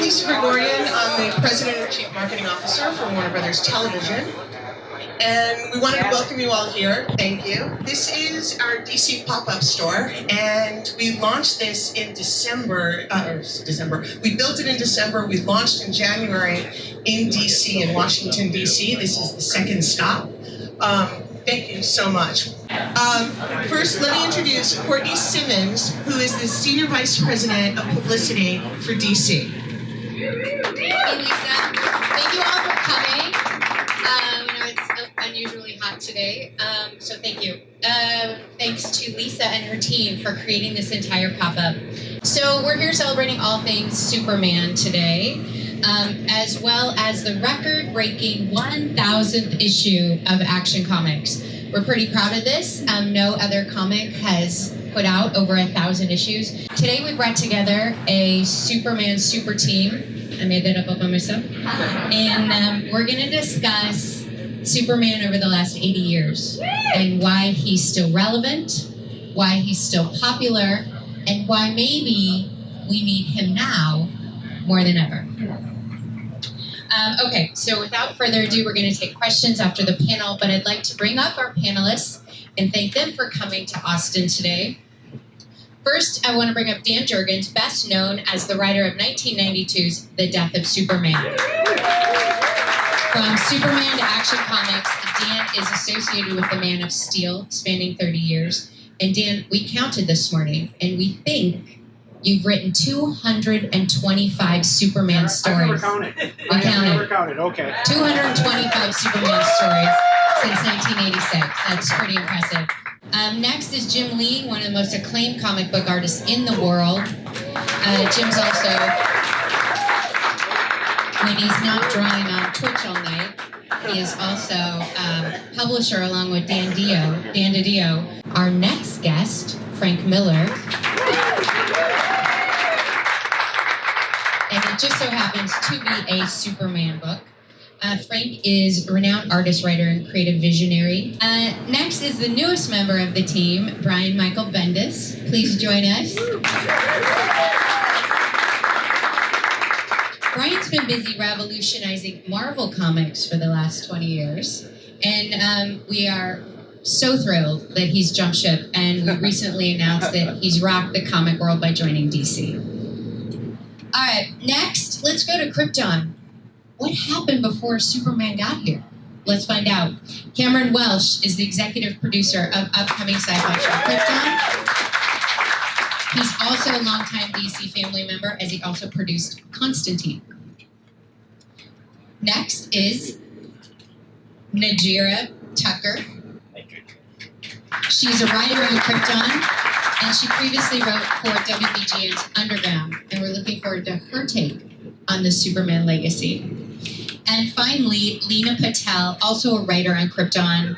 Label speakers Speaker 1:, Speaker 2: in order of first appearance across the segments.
Speaker 1: Lisa Gregorian. I'm the President and Chief Marketing Officer for Warner Brothers Television. And we wanted to welcome you all here. Thank you. This is our DC pop-up store, and we launched this in December. We built it in December. We launched in January in DC, in Washington, DC. This is the second stop. Thank you so much. First, let me introduce Courtney Simmons, who is the Senior Vice President of Publicity for DC.
Speaker 2: Hey, Lisa. Thank you all for coming. It's unusually hot today, so thank you. Thanks to Lisa and her team for creating this entire pop-up. So we're here celebrating all things Superman today, as well as the record-breaking 1,000th issue of Action Comics. We're pretty proud of this. No other comic has put out over 1,000 issues. Today we brought together a Superman super team. I made that up all by myself. And we're going to discuss Superman over the last 80 years and why he's still relevant, why he's still popular, and why maybe we need him now more than ever. Okay, so without further ado, we're going to take questions after the panel, but I'd like to bring up our panelists and thank them for coming to Austin today. First, I want to bring up Dan Jurgens, best known as the writer of 1992's The Death of Superman. From Superman to Action Comics, Dan is associated with the Man of Steel, spanning 30 years. And Dan, we counted this morning, and we think you've written 225 Superman stories.
Speaker 3: I never counted.
Speaker 2: We counted.
Speaker 3: Never counted, okay.
Speaker 2: 225 Superman stories since 1986. That's pretty impressive. Next is Jim Lee, one of the most acclaimed comic book artists in the world. Jim's also, when he's not drawing on Twitch all night, he is also publisher along with Dan DiDio. Our next guest, Frank Miller. And it just so happens to be a Superman book. Frank is a renowned artist, writer, and creative visionary. Next is the newest member of the team, Michael Bendis. Please join us. Brian's been busy revolutionizing Marvel Comics for the last 20 years. And we are so thrilled that he's jumped ship. And we recently announced that he's rocked the comic world by joining DC. All right, next, let's go to Krypton. What happened before Superman got here? Let's find out. Cameron Welsh is the executive producer of upcoming sci-fi show Krypton. He's also a longtime DC family member, as he also produced Constantine. Next is Nadria Tucker. She's a writer on Krypton, and she previously wrote for WBGN's Underground, and we're looking forward to her take on the Superman legacy. And finally, Lina Patel, also a writer on Krypton.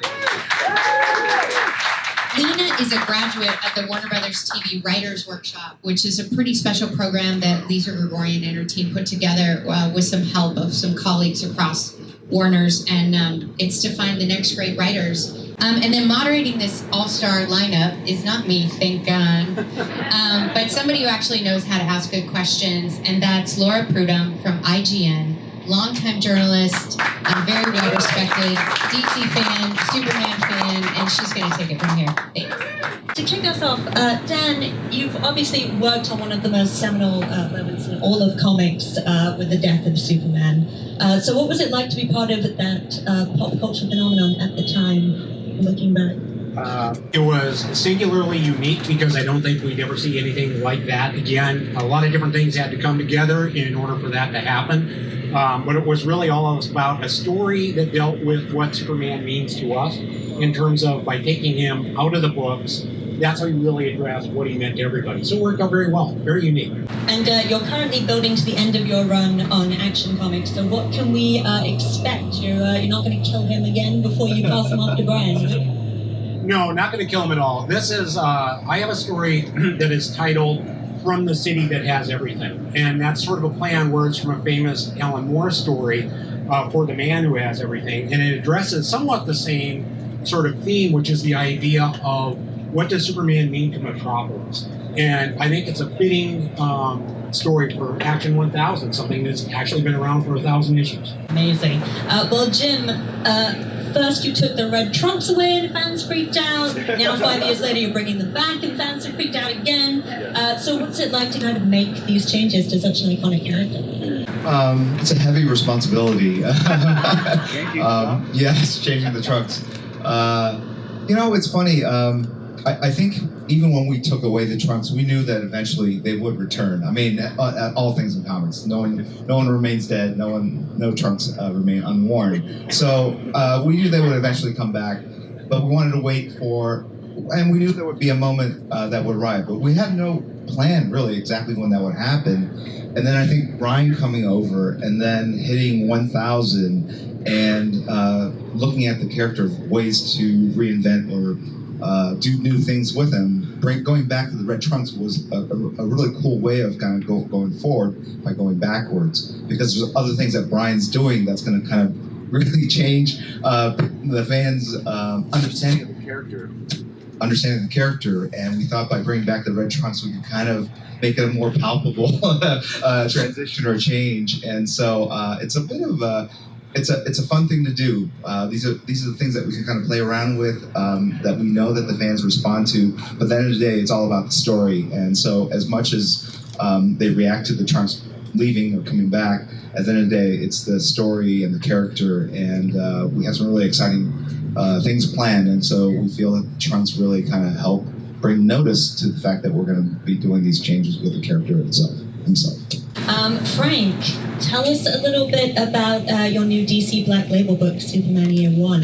Speaker 2: Lina is a graduate of the Warner Brothers TV Writers Workshop, which is a pretty special program that Lisa Gregorian and her team put together with some help of some colleagues across Warner's, and it's to find the next great writers. And then moderating this all-star lineup is not me, thank God, but somebody who actually knows how to ask good questions, and that's Laura Prudom from IGN, longtime journalist, very well-respected, DC fan, Superman fan, and she's going to take it from here. Thanks.
Speaker 4: To kick us off, Dan, you've obviously worked on one of the most seminal moments in all of comics with the death of Superman. So what was it like to be part of that pop culture phenomenon at the time, looking back?
Speaker 3: It was singularly unique because I don't think we'd ever see anything like that again. A lot of different things had to come together in order for that to happen. But it was really all about a story that dealt with what Superman means to us in terms of by taking him out of the books. That's how you really address what he meant to everybody. So it worked out very well, very unique.
Speaker 4: And you're currently building to the end of your run on Action Comics, so what can we expect? You're not going to kill him again before you pass him off to Brian?
Speaker 3: No, not going to kill him at all. This is, I have a story that is titled From the City That Has Everything. And that's sort of a play on words from a famous Alan Moore story for the man who has everything. And it addresses somewhat the same sort of theme, which is the idea of what does Superman mean to Metropolis? And I think it's a fitting story for Action 1000, something that's actually been around for 1,000 issues.
Speaker 4: Amazing. Well, Jim, first you took the red trunks away and fans freaked out. Now 5 years later you're bringing them back and fans are freaked out again. So what's it like to kind of make these changes to such an iconic character?
Speaker 5: It's a heavy responsibility. Yes, changing the trunks. It's funny. I think even when we took away the trunks, we knew that eventually they would return. I mean, all things in comics. No one remains dead. No trunks remain unworn. So we knew they would eventually come back, but we wanted to wait for, and we knew there would be a moment that would arrive, but we had no plan really exactly when that would happen. And then I think Brian coming over and then hitting 1,000 and looking at the character of ways to reinvent or do new things with him. Going back to the red trunks was a really cool way of kind of going forward by going backwards, because there's other things that Brian's doing that's going to kind of really change the fans' understanding of the character. And we thought by bringing back the red trunks, we could kind of make it a more palpable transition or change. And so it's a bit of a it's a fun thing to do. These are the things that we can kind of play around with, that we know that the fans respond to. But at the end of the day, it's all about the story. And so as much as they react to the trunks leaving or coming back, at the end of the day, it's the story and the character. And we have some really exciting things planned. And so we feel that the trunks really kind of help bring notice to the fact that we're going to be doing these changes with the character himself.
Speaker 4: Frank, tell us a little bit about your new DC Black Label book, Superman Year One,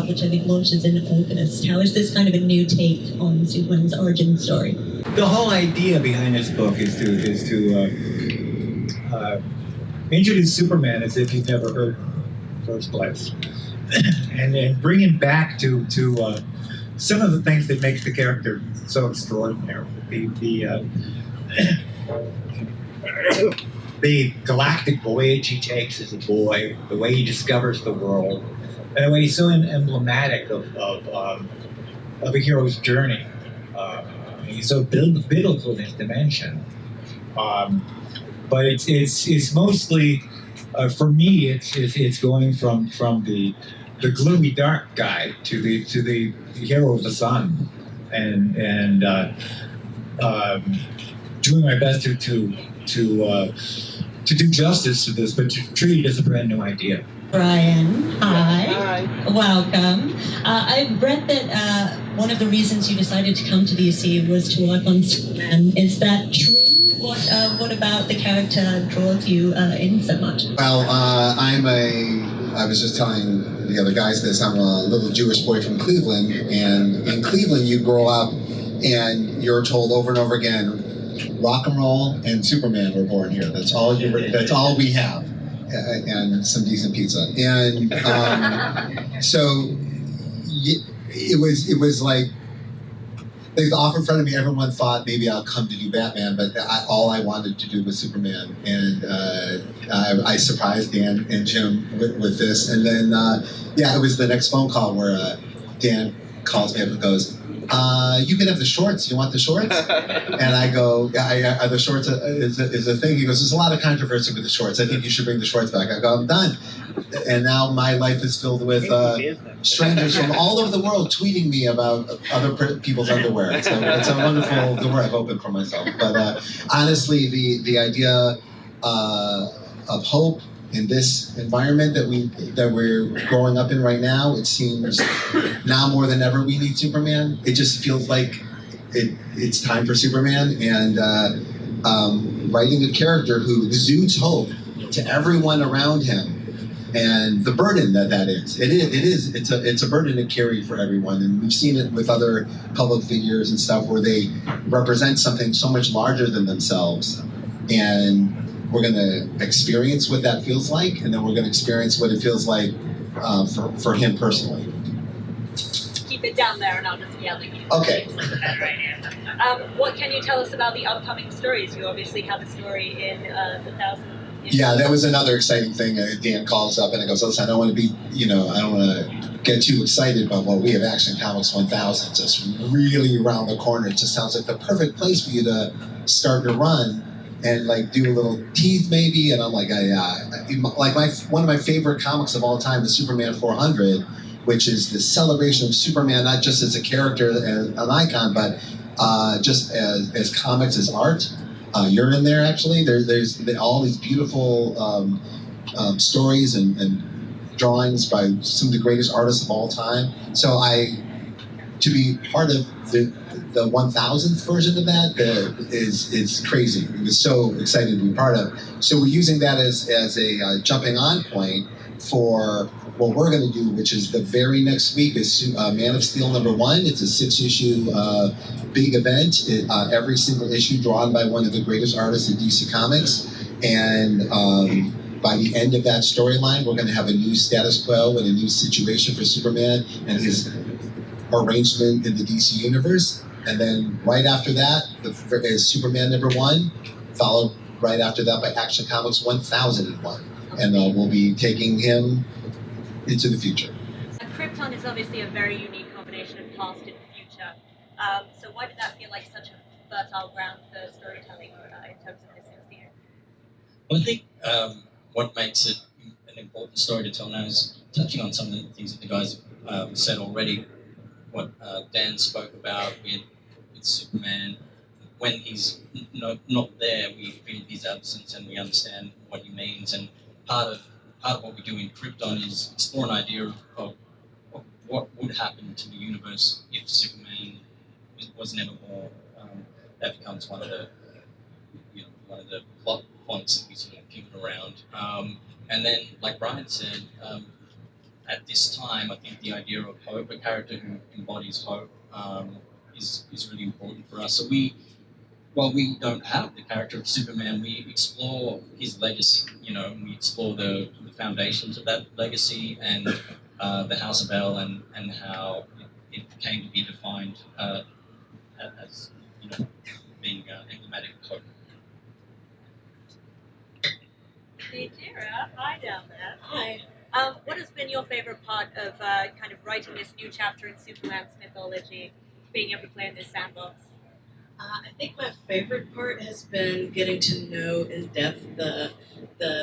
Speaker 4: which I think launches in August. How is this kind of a new take on Superman's origin story?
Speaker 6: The whole idea behind this book is to introduce Superman as if you've never heard him in the first place, and then bring him back to some of the things that make the character so extraordinary. The galactic voyage he takes as a boy, the way he discovers the world, and the way he's so emblematic of a hero's journey. He's so biblical in his dimension. But it's mostly, for me, it's going from the gloomy dark guy to the hero of the sun, and doing my best to do justice to this, but to treat it as a brand new idea.
Speaker 4: Brian, hi. Welcome. I've read that one of the reasons you decided to come to DC was to work on Superman. Is that true? What about the character draws you in so much?
Speaker 7: Well, I was just telling the other guys this, I'm a little Jewish boy from Cleveland, and in Cleveland you grow up and you're told over and over again, rock and roll and Superman were born here. That's all we have, and some decent pizza. And so it was like they offered in front of me. Everyone thought maybe I'll come to do Batman, but all I wanted to do was Superman. And I surprised Dan and Jim with this. And then it was the next phone call where Dan calls me up and goes, you can have the shorts. You want the shorts? And I go, yeah, the shorts is a thing. He goes, there's a lot of controversy with the shorts. I think you should bring the shorts back. I go, I'm done. And now my life is filled with strangers from all over the world tweeting me about other people's underwear. It's a wonderful door I've opened for myself. But honestly, the idea of hope in this environment that we're growing up in right now, it seems now more than ever we need Superman. It just feels like it's time for Superman, and writing a character who exudes hope to everyone around him, and the burden that is. It's a burden to carry for everyone, and we've seen it with other public figures and stuff where they represent something so much larger than themselves, and we're going to experience what that feels like, and then we're going to experience what it feels like for him personally.
Speaker 8: Keep it down there, and I'll just yell at you.
Speaker 7: Okay.
Speaker 8: What can you tell us about the upcoming stories? You obviously have a story in the 1,000.
Speaker 7: Yeah, that was another exciting thing. Dan calls up and it goes, listen, I don't want to get too excited about what we have Action Comics 1000 just really around the corner. It just sounds like the perfect place for you to start your run. and like do a little teeth maybe, and I'm like, one of my favorite comics of all time is Superman 400, which is the celebration of Superman not just as a character and an icon, but just as comics, as art. You're in there actually. There's all these beautiful stories and drawings by some of the greatest artists of all time. So to be part of the 1000th version of that is crazy. It was so excited to be part of. So we're using that as a jumping on point for what we're going to do, which is the very next week is Man of Steel #1. It's a 6-issue big event. Every single issue drawn by one of the greatest artists in DC Comics. And by the end of that storyline, we're going to have a new status quo and a new situation for Superman and his arrangement in the DC universe. And then right after that is Superman #1, followed right after that by Action Comics 1001. And we'll be taking him into the future.
Speaker 8: Krypton is obviously a very unique combination of past and future. So why did that feel like such a fertile ground for storytelling in terms of this MCU?
Speaker 9: Well, I think what makes it an important story to tell now is touching on some of the things that the guys said already. What Dan spoke about with Superman, when he's not there, we feel his absence and we understand what he means. And part of what we do in Krypton is explore an idea of what would happen to the universe if Superman was never born. That becomes one of the plot points that we sort of pivot around. And then, like Brian said, at this time, I think the idea of hope, a character who embodies hope, is really important for us. So while we don't have the character of Superman, we explore his legacy, and we explore the foundations of that legacy and the House of L and how it came to be defined as being emblematic of hope.
Speaker 8: Nadria, hi down there.
Speaker 4: Hi.
Speaker 8: What has been your favorite part of kind of writing this new chapter in Superman's mythology, being able to play in this sandbox?
Speaker 10: I think my favorite part has been getting to know in depth the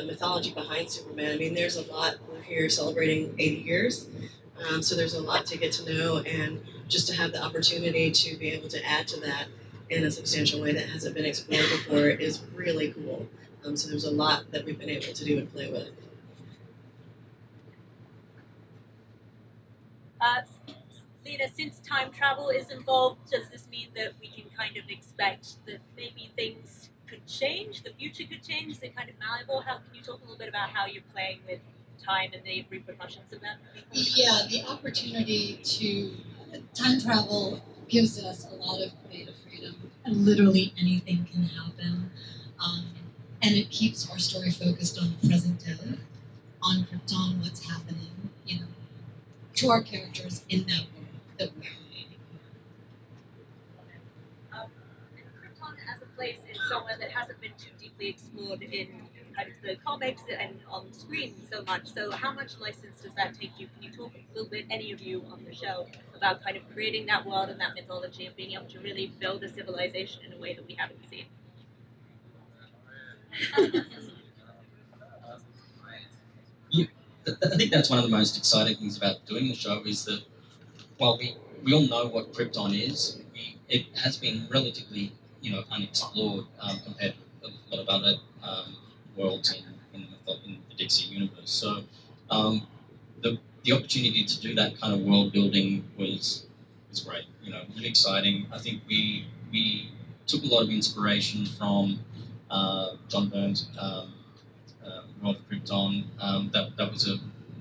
Speaker 10: mythology behind Superman. I mean, there's a lot. We're here celebrating 80 years, so there's a lot to get to know, and just to have the opportunity to be able to add to that in a substantial way that hasn't been explored before is really cool. So there's a lot that we've been able to do and play with.
Speaker 8: Lina, since time travel is involved, does this mean that we can kind of expect that maybe things could change, the future could change? Is it kind of malleable? Can you talk a little bit about how you're playing with time and the repercussions of that?
Speaker 11: Yeah, the opportunity to time travel gives us a lot of creative freedom, and literally anything can happen. And it keeps our story focused on the present day, on Krypton, what's happening, to our characters in that world that we're creating.
Speaker 8: Krypton as a place is somewhere that hasn't been too deeply explored in kind of the comics and on screen so much. So how much license does that take you? Can you talk a little bit, any of you on the show, about kind of creating that world and that mythology and being able to really build a civilization in a way that we haven't seen?
Speaker 9: I think that's one of the most exciting things about doing the show is that while we all know what Krypton is, it has been relatively unexplored compared to a lot of other worlds in the DC universe. So the opportunity to do that kind of world building was great. Really exciting. I think we took a lot of inspiration from John Byrne's World of Krypton. That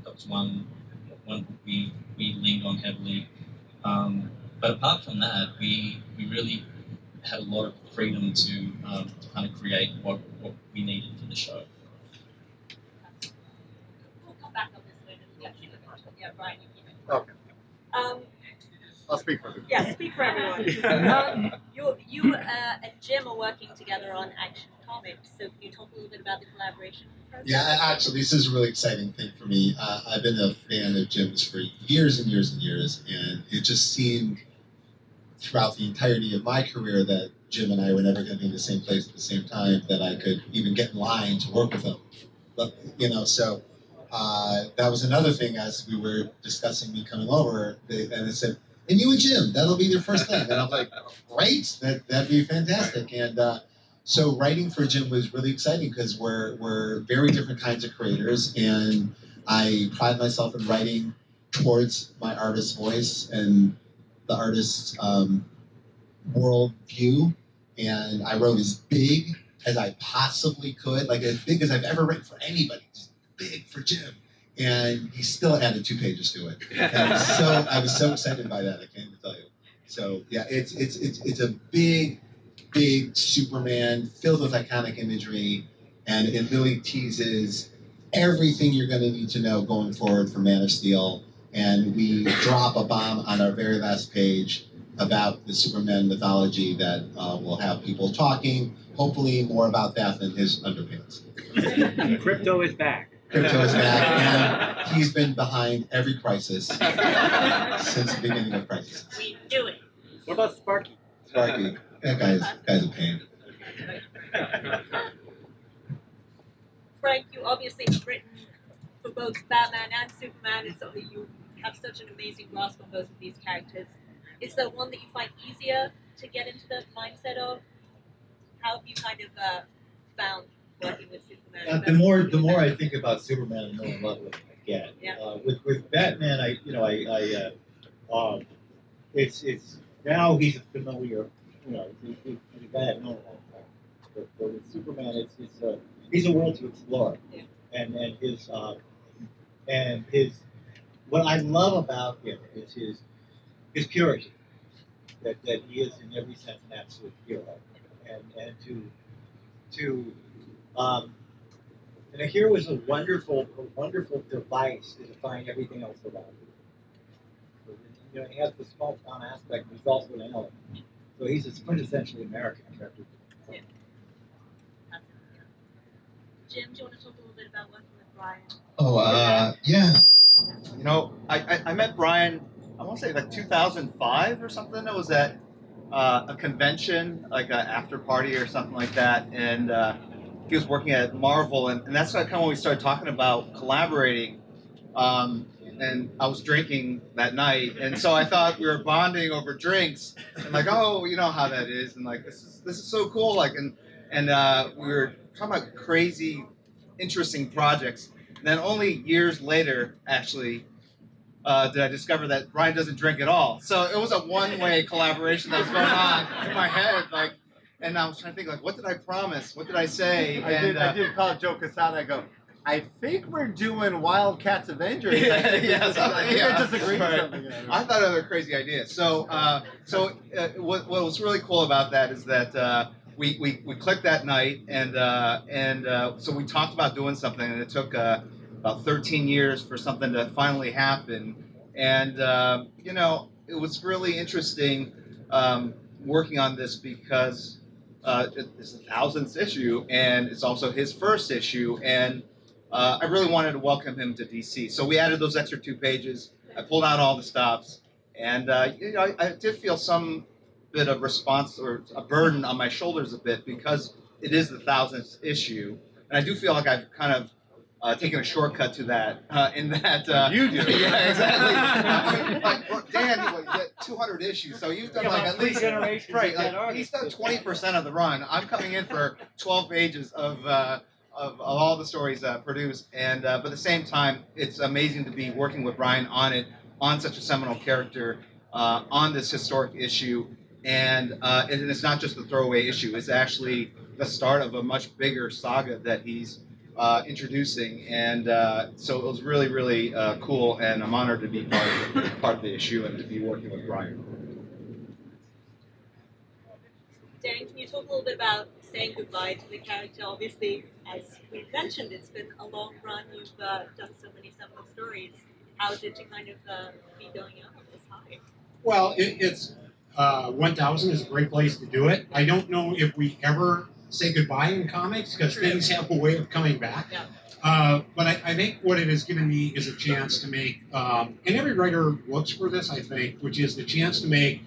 Speaker 9: was one we leaned on heavily. But apart from that, we really had a lot of freedom to kind of create what we needed for the show.
Speaker 8: We'll come back on this later. Yeah, Brian, you keep it.
Speaker 12: Okay. I'll speak for you.
Speaker 8: Yeah, speak for everyone. You and Jim are working together on Action Comics, so can you talk a little bit about the collaboration process?
Speaker 7: Yeah, actually, this is a really exciting thing for me. I've been a fan of Jim's for years and years and years, and it just seemed throughout the entirety of my career that Jim and I were never going to be in the same place at the same time, that I could even get in line to work with him. But, so that was another thing as we were discussing me coming over, and they said, and you and Jim, that'll be your first thing. And I'm like, great, that'd be fantastic. And so writing for Jim was really exciting because we're very different kinds of creators, and I pride myself in writing towards my artist's voice and the artist's world view. And I wrote as big as I possibly could, like as big as I've ever written for anybody, just big for Jim. And he still added 2 pages to it. And I was so excited by that, I can't even tell you. So yeah, it's a big Superman filled with iconic imagery, and it really teases everything you're going to need to know going forward for Man of Steel. And we drop a bomb on our very last page about the Superman mythology that will have people talking, hopefully more about that than his underpants.
Speaker 6: Crypto is back.
Speaker 7: Crypto is back, and he's been behind every crisis since the beginning of Crisis.
Speaker 8: We do it.
Speaker 6: What about Sparky?
Speaker 7: Sparky, that guy's a pain.
Speaker 8: Frank, you obviously have written for both Batman and Superman, and so you have such an amazing grasp on both of these characters. Is there one that you find easier to get into the mindset of? How have you kind of found working with Superman?
Speaker 6: The more I think about Superman, the more in love with him I get.
Speaker 8: Yeah.
Speaker 6: With Batman, it's now he's a familiar, he's a guy I've known a long time. But with Superman, he's a world to explore,
Speaker 8: yeah.
Speaker 6: and his what I love about him is his purity, that he is in every sense an absolute hero, and a hero is a wonderful device to define everything else around him. He has the small town aspect, but he's also an element. So he's a quintessentially American character.
Speaker 8: Yeah. Jim, do you want to talk a little bit about working with Brian?
Speaker 5: Oh, yeah.
Speaker 13: I met Brian, I want to say like 2005 or something. It was at a convention, like an after party or something like that, and he was working at Marvel, and that's kind of when we started talking about collaborating. And I was drinking that night, and so I thought we were bonding over drinks, and like, oh, you know how that is, and like this is so cool, like, and we were talking about crazy, interesting projects. And then only years later, actually, did I discover that Brian doesn't drink at all. So it was a one-way collaboration that was going on in my head, like, and I was trying to think, like, what did I promise? What did I say?
Speaker 14: I did call Joe Quesada. I go, I think we're doing Wildcats Avengers. I think I disagreed with something.
Speaker 13: I thought of a crazy idea. So, what was really cool about that is that we clicked that night, and so we talked about doing something, and it took about 13 years for something to finally happen. And it was really interesting working on this because it's the 1000th issue, and it's also his first issue, and I really wanted to welcome him to DC. So we added those extra 2 pages. I pulled out all the stops, and I did feel some bit of response or a burden on my shoulders a bit because it is the 1000th issue, and I do feel like I've kind of taken a shortcut to that. In that
Speaker 14: you do,
Speaker 13: yeah, exactly. Like, Dan, you get 200 issues, so you've done like at least right. Like, he's done 20% of the run. I'm coming in for 12 pages of all the stories produced, and but at the same time, it's amazing to be working with Brian on it, on such a seminal character, on this historic issue, and it's not just a throwaway issue. It's actually the start of a much bigger saga that he's introducing, and so it was really, really cool, and I'm honored to be part of the issue and to be working with Brian.
Speaker 8: Dan, can you talk a little bit about saying goodbye to the character? Obviously, as we mentioned, it's been a long run. You've done so many seminal stories. How is it to kind of be going out on this high?
Speaker 3: Well, it's 1000 is a great place to do it. I don't know if we ever say goodbye in comics because things have a way of coming back.
Speaker 8: Yeah.
Speaker 3: But I think what it has given me is a chance to make, and every writer looks for this, I think, which is the chance to make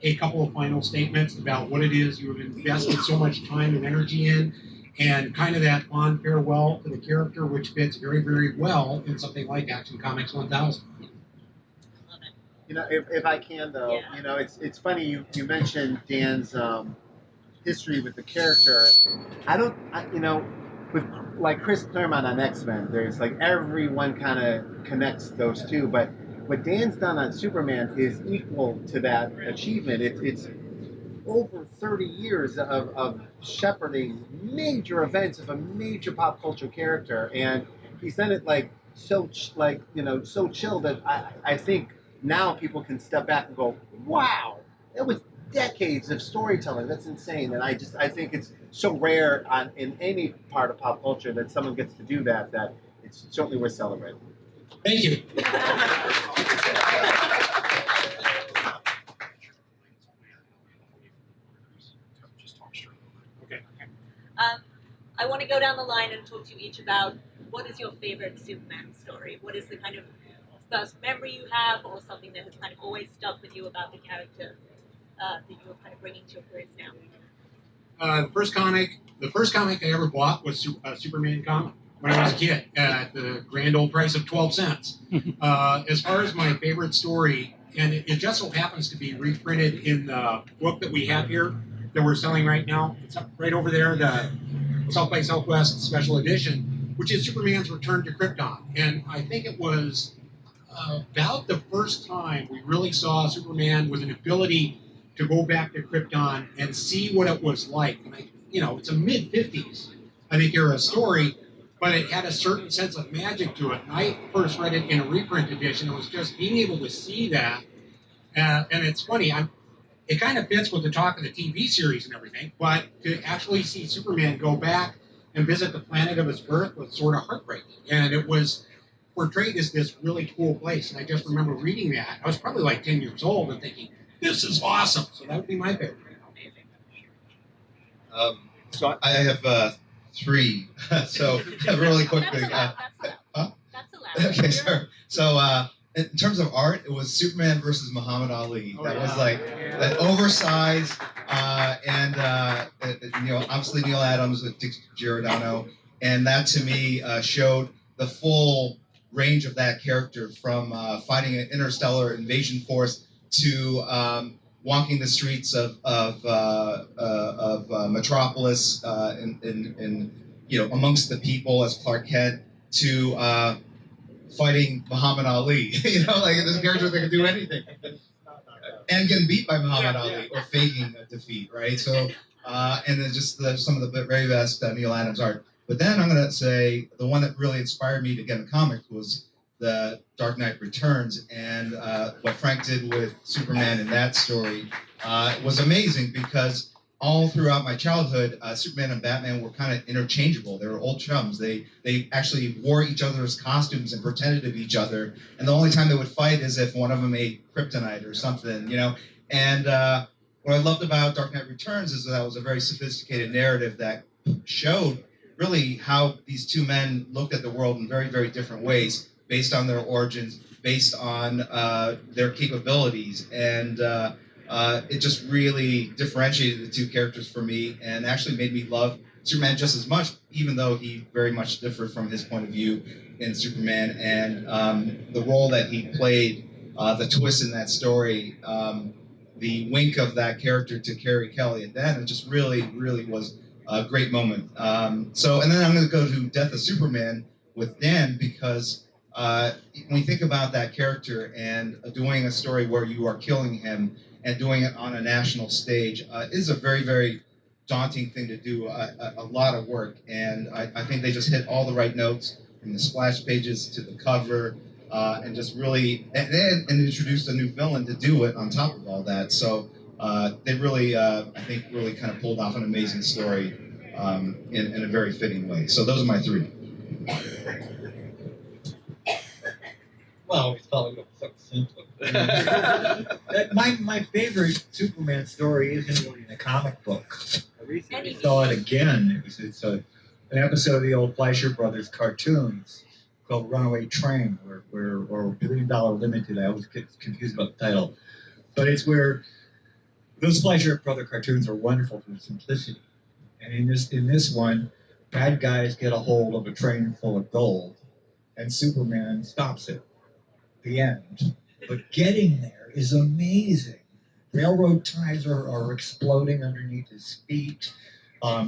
Speaker 3: a couple of final statements about what it is you have invested so much time and energy in, and kind of that fond farewell to the character, which fits very, very well in something like Action Comics 1000.
Speaker 14: You know, if I can though,
Speaker 8: Yeah.
Speaker 14: you know, it's funny you mentioned Dan's history with the character. You know, with like Chris Claremont on X-Men, there's like everyone kind of connects those two, but what Dan's done on Superman is equal to that achievement. It's over 30 years of shepherding major events of a major pop culture character, and he's done it like so so chill that I think now people can step back and go, wow, it was decades of storytelling. That's insane. And I think it's so rare in any part of pop culture that someone gets to do that it's certainly worth celebrating.
Speaker 3: Thank you.
Speaker 8: I want to go down the line and talk to you each about what is your favorite Superman story? What is the kind of first memory you have, or something that has kind of always stuck with you about the character that you're kind of bringing to your careers now?
Speaker 3: The first comic I ever bought was a Superman comic when I was a kid at the grand old price of 12 cents. As far as my favorite story, and it just so happens to be reprinted in the book that we have here that we're selling right now. It's up right over there, the South by Southwest special edition, which is Superman's Return to Krypton. And I think it was about the first time we really saw Superman with an ability to go back to Krypton and see what it was like. And it's a mid-50s, I think, era story, but it had a certain sense of magic to it. And I first read it in a reprint edition. It was just being able to see that. And it's funny, it kind of fits with the talk of the TV series and everything, but to actually see Superman go back and visit the planet of his birth was sort of heartbreaking. And it was portrayed as this really cool place. And I just remember reading that. I was probably like 10 years old and thinking, this is awesome. So that would be my favorite.
Speaker 5: So I have three. So really quickly.
Speaker 8: That's allowed.
Speaker 5: Okay, sorry. So in terms of art, it was Superman versus Muhammad Ali. That was like that oversized, and obviously Neil Adams with Dick Giordano, and that to me showed the full range of that character from fighting an interstellar invasion force to walking the streets of Metropolis amongst the people as Clark Kent to fighting Muhammad Ali. This character that can do anything and getting beat by Muhammad Ali or faking a defeat, right? So and then just some of the very best Neil Adams art. But then I'm going to say the one that really inspired me to get a comic was the Dark Knight Returns, and what Frank did with Superman in that story was amazing, because all throughout my childhood, Superman and Batman were kind of interchangeable. They were old chums. They actually wore each other's costumes and pretended to be each other, and the only time they would fight is if one of them ate kryptonite or something, And what I loved about Dark Knight Returns is that it was a very sophisticated narrative that showed really how these two men looked at the world in very, very different ways, based on their origins, based on their capabilities, and it just really differentiated the two characters for me, and actually made me love Superman just as much, even though he very much differed from his point of view in Superman, and the role that he played, the twist in that story, the wink of that character to Carrie Kelly at that, it just really, really was a great moment. And then I'm going to go to Death of Superman with Dan, because when you think about that character and doing a story where you are killing him and doing it on a national stage is a very, very daunting thing to do, a lot of work. And I think they just hit all the right notes, from the splash pages to the cover, and just really, and introduced a new villain to do it on top of all that. So they really, I think, really kind of pulled off an amazing story in a very fitting way. So those are my three.
Speaker 6: Well, it's probably so simple. My favorite Superman story isn't really in a comic book. I recently saw it again. It's an episode of the old Fleischer Brothers cartoons called Runaway Train, or $1 Billion Limited. I always get confused about the title. But it's where those Fleischer Brother cartoons are wonderful for the simplicity. And in this one, bad guys get a hold of a train full of gold, and Superman stops it. The end. But getting there is amazing. Railroad ties are exploding underneath his feet.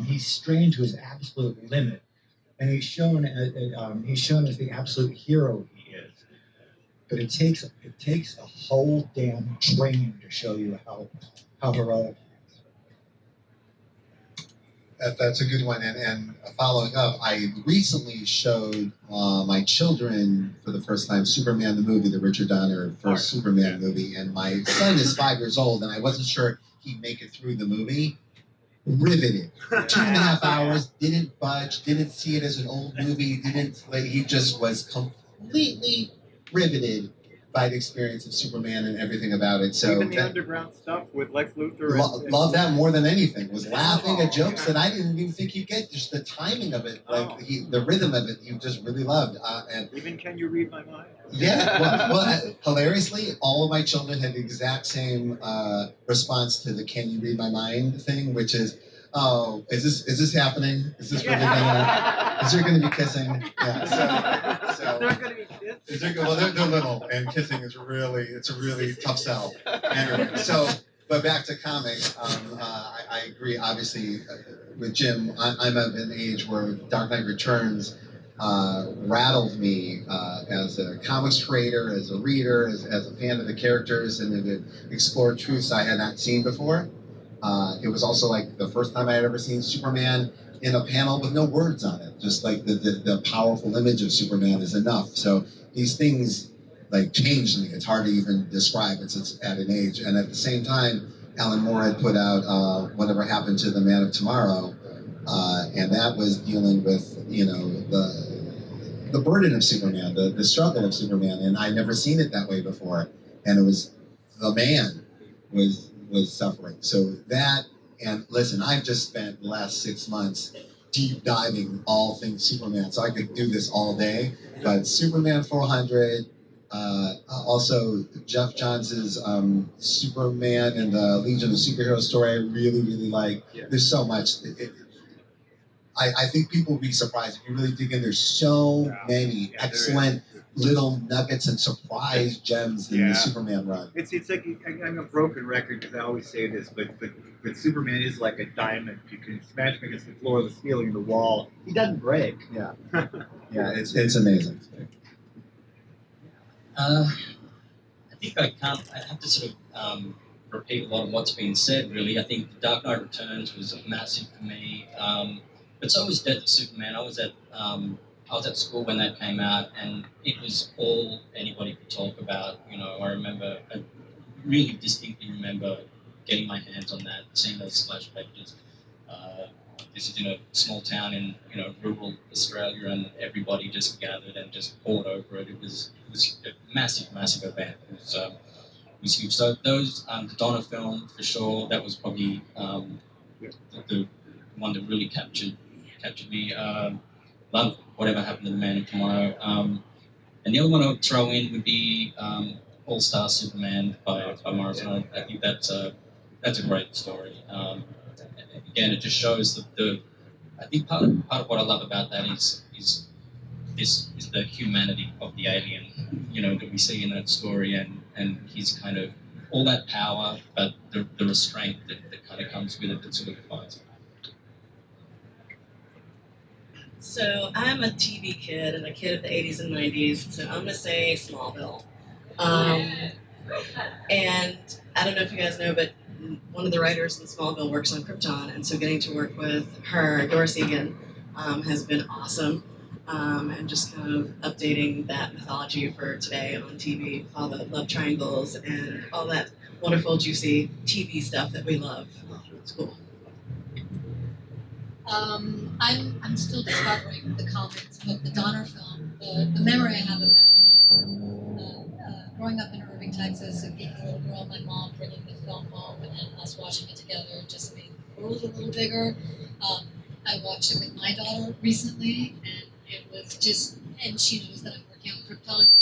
Speaker 6: He's strained to his absolute limit, and he's shown as the absolute hero he is. But it takes a whole damn train to show you how heroic.
Speaker 7: That's a good one. And following up, I recently showed my children for the first time Superman the movie, the Richard Donner first Superman movie. And my son is 5 years old, and I wasn't sure he'd make it through the movie. Riveted. 2.5 hours, didn't budge, didn't see it as an old movie, he just was completely riveted by the experience of Superman and everything about it. So
Speaker 14: even the underground stuff with Lex Luthor.
Speaker 7: Love that more than anything. Was laughing at jokes that I didn't even think you'd get. Just the timing of it, the rhythm of it, you just really loved. And
Speaker 14: even Can You Read My Mind?
Speaker 7: Yeah. Well, hilariously, all of my children had the exact same response to the "Can You Read My Mind" thing, which is, "Oh, is this happening? Is this really gonna? Is there gonna be kissing?" Yeah. So
Speaker 14: They're gonna be kissing.
Speaker 7: well, they're little, and kissing is it's a really tough sell. Anyway, but back to comics. I agree, obviously, with Jim. I'm of an age where Dark Knight Returns rattled me as a comics creator, as a reader, as a fan of the characters, and it explored truths I had not seen before. It was also like the first time I had ever seen Superman in a panel with no words on it. Just like the powerful image of Superman is enough. So these things like changed me. It's hard to even describe it since at an age. And at the same time, Alan Moore had put out Whatever Happened to the Man of Tomorrow, and that was dealing with the burden of Superman, the struggle of Superman, and I'd never seen it that way before. And it was the man was suffering. So that, and listen, I've just spent the last 6 months deep diving all things Superman, so I could do this all day. But Superman 400, also Jeff Johns' Superman and the Legion of Superheroes story, I really, really like. Yeah. There's so much. I think people will be surprised if you really dig in. There's so many excellent little nuggets and surprise gems in the Superman run.
Speaker 14: It's like I'm a broken record because I always say this, but Superman is like a diamond. You can smash him against the floor, the ceiling, the wall. He doesn't break.
Speaker 7: Yeah, yeah, it's amazing.
Speaker 9: I think I have to sort of repeat a lot of what's been said. Really, I think The Dark Knight Returns was massive for me. But so was Death of Superman. I was at school when that came out, and it was all anybody could talk about. I really distinctly remember getting my hands on that, seeing those splash pages. This is in a small town in rural Australia, and everybody just gathered and just poured over it. It was a massive event. It was huge. So those the Donner film for sure. That was probably the one that really captured me. Love Whatever Happened to the Man of Tomorrow. And the other one I would throw in would be All-Star Superman by Morrison. I think that's a great story. Again, it just shows that I think part of what I love about that is the humanity of the alien, that we see in that story, and he's kind of all that power, but the restraint that kind of comes with it that sort of defines it.
Speaker 10: So I'm a TV kid and a kid of the 80s and 90s, so I'm going to say Smallville. And I don't know if you guys know, but one of the writers in Smallville works on Krypton, and so getting to work with her, Doris Egan, has been awesome. And just kind of updating that mythology for today on TV, all the love triangles and all that wonderful, juicy TV stuff that we love. It's cool.
Speaker 11: I'm still discovering the comics, but the Donner film, the memory I have of that, growing up in Irving, Texas, and being a little girl, my mom bringing the film home and us watching it together just made the world a little bigger. I watched it with my daughter recently, and it was just, and she knows that I'm working on Krypton,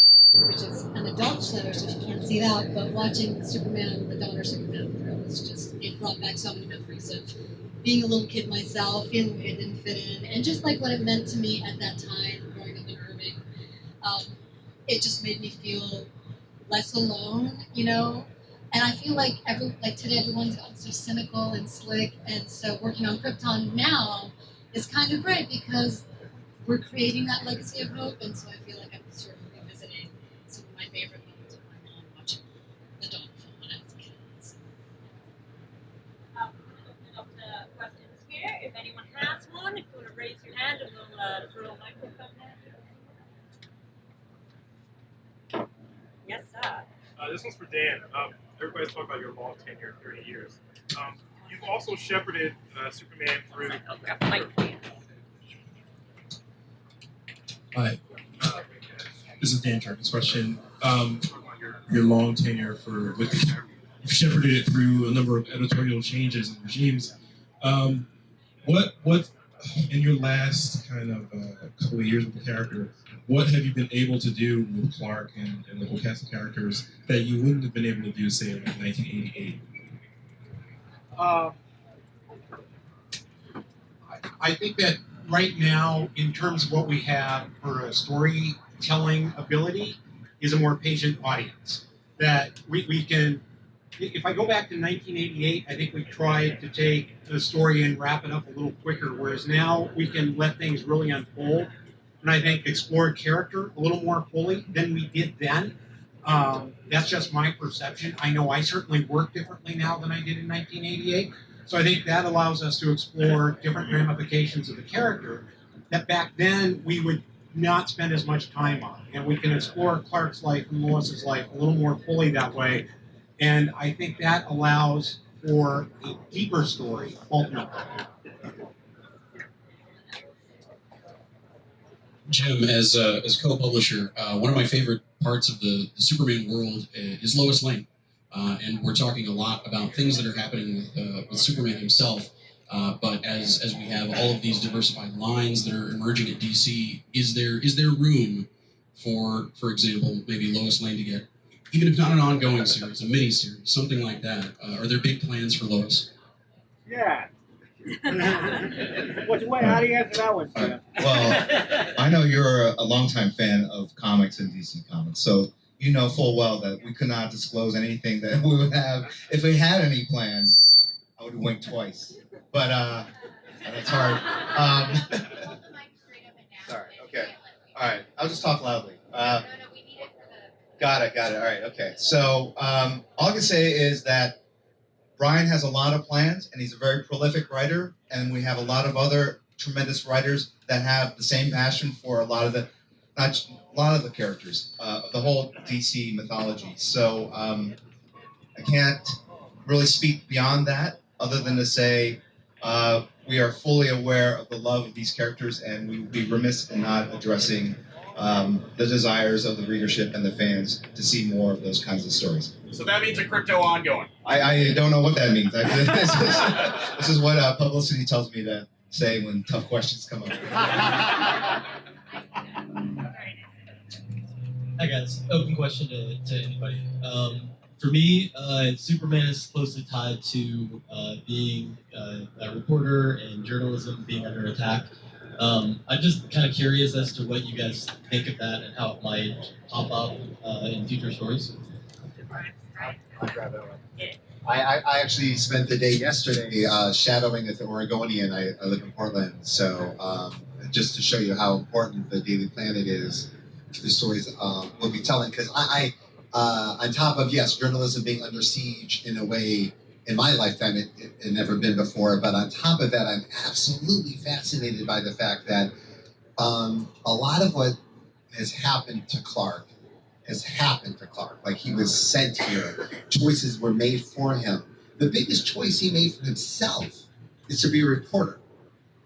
Speaker 11: which is an adult show, so you can't see that. But watching Superman, the Donner Superman throw was just, it brought back so many memories of being a little kid myself, feeling like I didn't fit in, and just like what it meant to me at that time, growing up in Irving. It just made me feel less alone, you know. And I feel like today everyone's gotten so cynical and slick, and so working on Krypton now is kind of great because we're creating that legacy of hope, and so I feel like I'm sort of revisiting some of my favorite moments with my mom watching the Dawn film when I was a kid. So.
Speaker 8: I'm going to open it up to questions here. If anyone has one, if you want to raise your hand, and we'll throw a microphone at you. Yes, sir.
Speaker 15: This one's for Dan. Everybody's talking about your long tenure, 30 years. You've also shepherded Superman through.
Speaker 16: Hi. This is Dan Jurgens' question. Your long tenure you've shepherded it through a number of editorial changes and regimes. What in your last kind of couple of years with the character, what have you been able to do with Clark and the whole cast of characters that you wouldn't have been able to do, say, in 1988?
Speaker 3: I think that right now, in terms of what we have for a storytelling ability, is a more patient audience. That we can, if I go back to 1988, I think we tried to take a story and wrap it up a little quicker, whereas now we can let things really unfold. And I think explore character a little more fully than we did then. That's just my perception. I know I certainly work differently now than I did in 1988. So I think that allows us to explore different ramifications of the character that back then we would not spend as much time on. And we can explore Clark's life and Lois's life a little more fully that way. And I think that allows for a deeper story, ultimately.
Speaker 17: Jim, as co-publisher, one of my favorite parts of the Superman world is Lois Lane. And we're talking a lot about things that are happening with Superman himself. But as we have all of these diversified lines that are emerging at DC, is there room for example, maybe Lois Lane to get, even if not an ongoing series, a mini-series, something like that? Are there big plans for Lois?
Speaker 12: Yeah. How do you answer that one, Jim?
Speaker 5: Well, I know you're a longtime fan of comics and DC Comics, so you know full well that we could not disclose anything that we would have. If we had any plans, I would wink twice. But that's hard. Sorry, okay. All right, I'll just talk loudly. Got it, all right, okay. So all I can say is that Brian has a lot of plans, and he's a very prolific writer, and we have a lot of other tremendous writers that have the same passion for a lot of the characters of the whole DC mythology. So I can't really speak beyond that, other than to say we are fully aware of the love of these characters, and we would be remiss in not addressing the desires of the readership and the fans to see more of those kinds of stories.
Speaker 15: So that means a crypto ongoing.
Speaker 5: I don't know what that means. This is what publicity tells me to say when tough questions come up.
Speaker 18: Hi guys, open question to anybody. For me, Superman is closely tied to being a reporter and journalism being under attack. I'm just kind of curious as to what you guys think of that and how it might pop up in future stories.
Speaker 7: I actually spent the day yesterday shadowing at the Oregonian. I live in Portland, so just to show you how important the Daily Planet is to the stories we'll be telling. Because I on top of, yes, journalism being under siege in a way in my lifetime it never been before, but on top of that, I'm absolutely fascinated by the fact that a lot of what has happened to Clark has happened to Clark. Like, he was sent here. Choices were made for him. The biggest choice he made for himself is to be a reporter.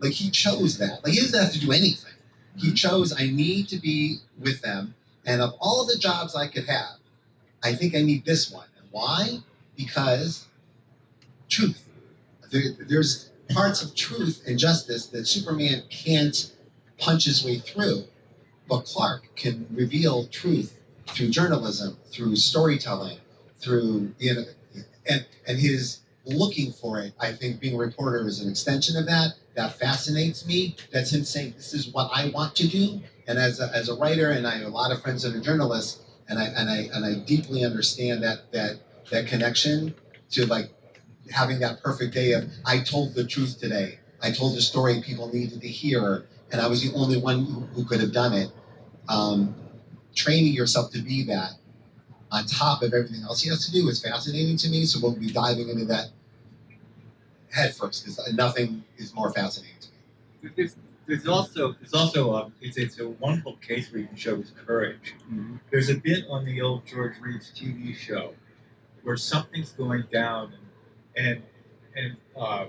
Speaker 7: Like, he chose that. Like, he doesn't have to do anything. He chose, I need to be with them, and of all the jobs I could have, I think I need this one. And why? Because truth. There's parts of truth and justice that Superman can't punch his way through, but Clark can reveal truth through journalism, through storytelling, through and his looking for it. I think being a reporter is an extension of that. That fascinates me. That's him saying, "This is what I want to do." And as a writer, and I have a lot of friends that are journalists, and I deeply understand that connection to like having that perfect day of I told the truth today. I told the story people needed to hear, and I was the only one who could have done it. Training yourself to be that on top of everything else he has to do is fascinating to me. So we'll be diving into that head first because nothing is more fascinating to me.
Speaker 6: There's also it's a wonderful case where you can show his courage. Mm-hmm. There's a bit on the old George Reeves TV show where something's going down, and I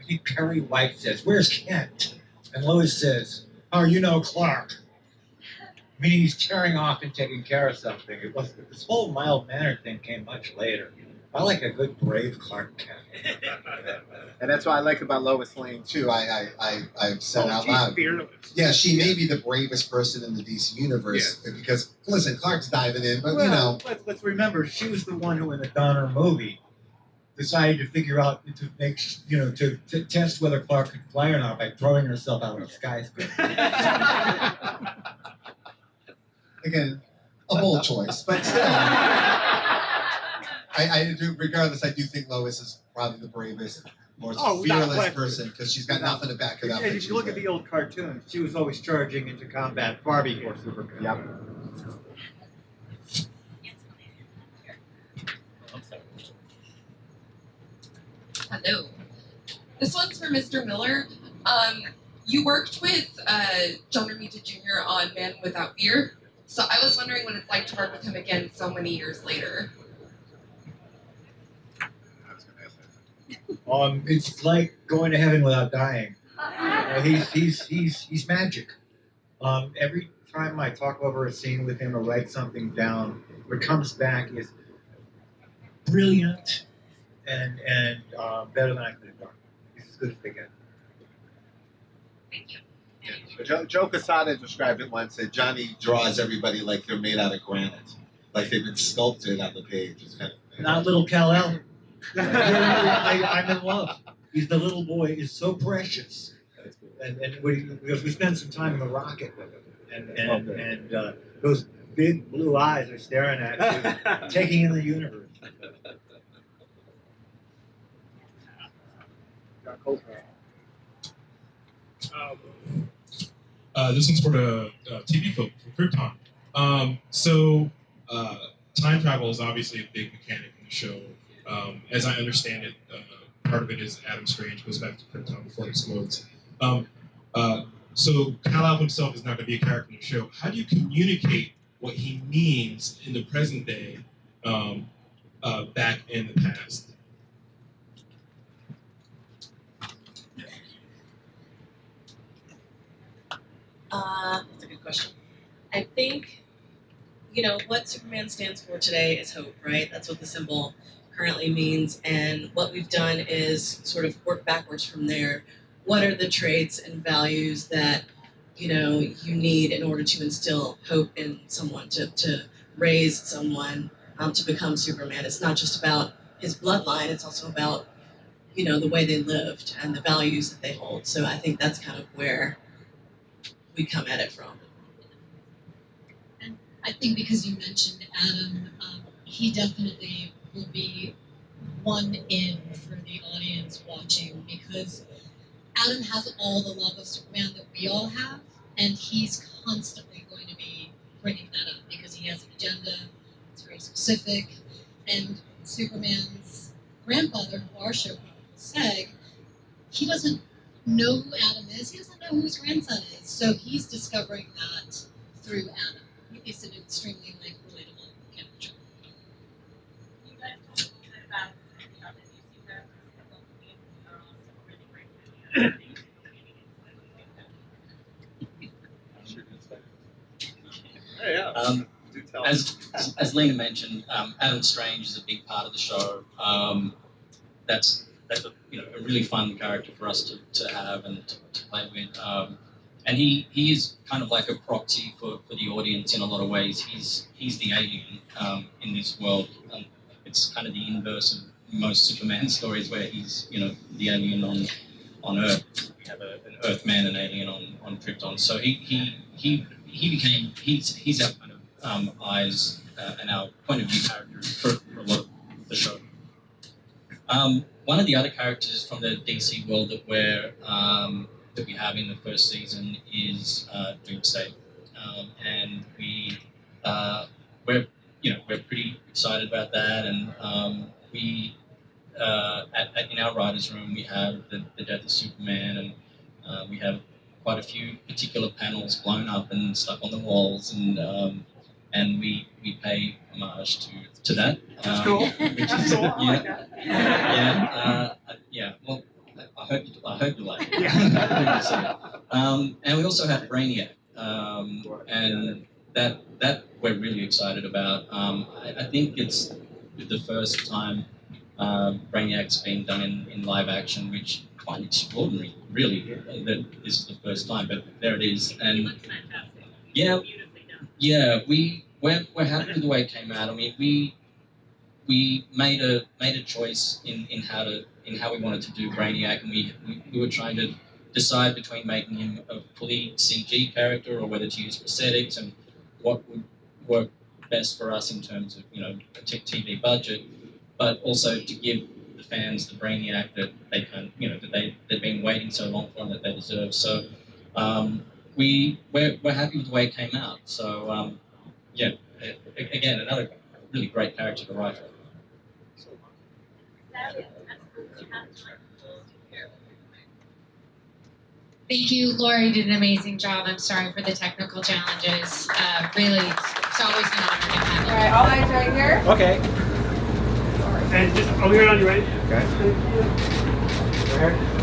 Speaker 6: think Perry White says, "Where's Kent?" And Lois says, "Oh, you know Clark." Meaning he's tearing off and taking care of something. It was this whole mild-mannered thing came much later. I like a good brave Clark Kent.
Speaker 14: And that's what I like about Lois Lane too. I've said out loud.
Speaker 15: Fearless.
Speaker 14: Yeah, she may be the bravest person in the DC universe because listen, Clark's diving in, but you know.
Speaker 6: Let's remember, she was the one who, in the Donner movie, decided to figure out to make to test whether Clark could fly or not by throwing herself out of a skyscraper.
Speaker 7: Again, a bold choice, but still. I do, regardless, I do think Lois is probably the bravest, most fearless person because she's got nothing to back it up.
Speaker 6: And if you look at the old cartoons, she was always charging into combat far before Superman.
Speaker 7: Yep.
Speaker 19: Hello. This one's for Mr. Miller. You worked with John Romita Jr. on Man Without Fear, so I was wondering what it's like to work with him again so many years later.
Speaker 6: It's like going to heaven without dying. He's magic. Every time I talk over a scene with him or write something down, what comes back is brilliant and better than I could have done. He's as good as they get.
Speaker 19: Thank you.
Speaker 14: Joe Quesada described it once that
Speaker 5: Johnny draws everybody like they're made out of granite, like they've been sculpted on the page. It's kind of
Speaker 6: Not little Kal-El. I'm in love. He's the little boy is so precious, and we spend some time in the rocket with him, and those big blue eyes are staring at you, taking in the universe.
Speaker 16: This one's for the TV film for Krypton. Time travel is obviously a big mechanic in the show. As I understand it, part of it is Adam Strange goes back to Krypton before it explodes. So Kal-El himself is not going to be a character in the show. How do you communicate what he means in the present day back in the past?
Speaker 10: That's a good question. I think, what Superman stands for today is hope, right? That's what the symbol currently means. And what we've done is sort of work backwards from there. What are the traits and values that, you need in order to instill hope in someone, to raise someone to become Superman? It's not just about his bloodline. It's also about, the way they lived and the values that they hold. So I think that's kind of where we come at it from.
Speaker 11: And I think because you mentioned Adam, he definitely will be one in for the audience watching because Adam has all the love of Superman that we all have, and he's constantly going to be bringing that up because he has an agenda, it's very specific, and Superman's grandfather, who our show Seg, he doesn't know who Adam is, he doesn't know who his grandson is, so he's discovering that through Adam. It's an extremely relatable character.
Speaker 8: You guys talked a little bit about the DC characters and what the games are also really great.
Speaker 9: As Lina mentioned, Adam Strange is a big part of the show. That's a really fun character for us to have and to play with. and he is kind of like a proxy for the audience in a lot of ways. He's the alien in this world. It's kind of the inverse of most Superman stories, where he's the alien on Earth. We have an Earthman, an alien on Krypton. So he's our kind of eyes and our point of view character for a lot of the show. One of the other characters from the DC world that we have in the first season is Doomsday, and we're pretty excited about that, and we in our writers' room we have the death of Superman, and we have quite a few particular panels blown up and stuck on the walls, and we pay homage to that.
Speaker 12: That's cool.
Speaker 9: Which
Speaker 12: That's
Speaker 9: is,
Speaker 12: cool. I like that.
Speaker 9: Well, I hope you like it.
Speaker 12: Yeah.
Speaker 9: And we also have Brainiac, and that we're really excited about. I think it's the first time Brainiac's been done in live action, which is quite extraordinary, really, that this is the first time, but there it is. And yeah, we're happy with the way it came out. I mean, we made a choice in how we wanted to do Brainiac, and we were trying to decide between making him a fully CG character or whether to use prosthetics, and what would work best for us in terms of a TV budget, but also to give the fans the Brainiac that they that they've been waiting so long for and that they deserve. So we're happy with the way it came out. So again, another really great character to write for.
Speaker 2: Thank you, Lori did an amazing job. I'm sorry for the technical challenges. Really, it's always an honor to have you.
Speaker 20: All right, all eyes right here.
Speaker 12: Okay. And just, here on, you ready?
Speaker 14: Okay.
Speaker 12: Right here.